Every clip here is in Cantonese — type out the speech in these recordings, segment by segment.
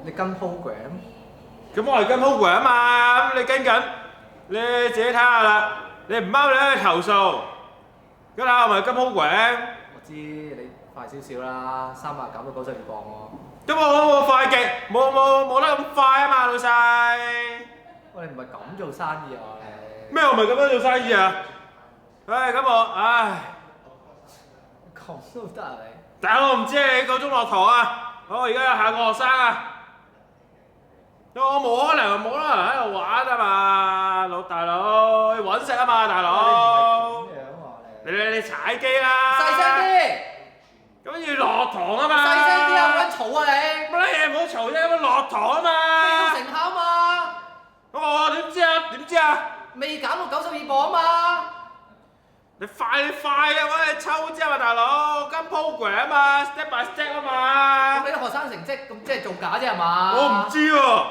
你跟 program？咁我係跟 program 啊嘛，咁你跟緊，你自己睇下啦。你唔啱你可以投訴。咁睇下我咪跟 program。我知你快少少啦，300減到92磅喎。咁我快極，冇得咁快啊嘛，老細。喂，你唔係咁做生意啊你？咩我唔係咁樣做生意啊？咁咁都得啊你？但係我唔知你幾個鐘落堂啊。我而家有下個學生啊。我冇可能喺度玩啊嘛，大佬，要揾食啊嘛，大佬。咁樣喎你踩機啦。細聲啲！咁要落堂啊嘛。細聲啲啊！唔撚嘈啊你！乜嘢唔好嘈啫，咁落堂啊嘛。未到成效嘛？咁我點知啊？點知啊？未減到92磅啊嘛！你快啊！揾你抽啫嘛，大佬，跟 program 啊嘛 ，step by step 啊嘛。咁你啲學生成績咁即係造假啫係嘛？我唔知喎。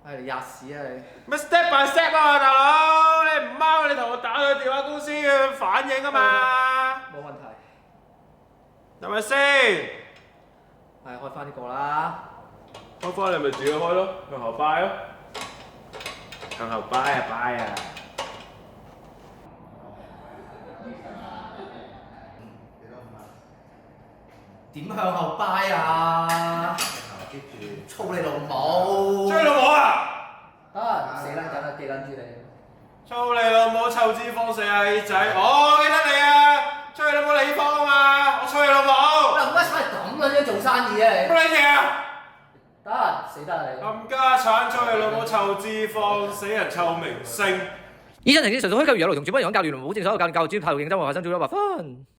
唉，你吔屎啊你！乜 step by step 啊嘛，大佬，你唔啱你同我打去電話公司反映啊嘛。冇問題。係咪先？係開翻呢個啦。開翻你咪自己開咯，向後擺咯。向後擺啊擺啊！點向後掰啊？操你老母！操你老母啊！得死撚緊啦，記撚住你。操你老母臭脂肪死閪仔！我記得你啊！操你老母李芳啊嘛！我操你老母！冚家產咁撚樣做生意啊你！乜撚嘢啊？得死得你！冚家產操你老母臭脂肪死人臭明星！以上情節純屬虛構，如有雷同，絕不影響教練，唔好正所有教練教育專業態度認真，為學生做咗100分。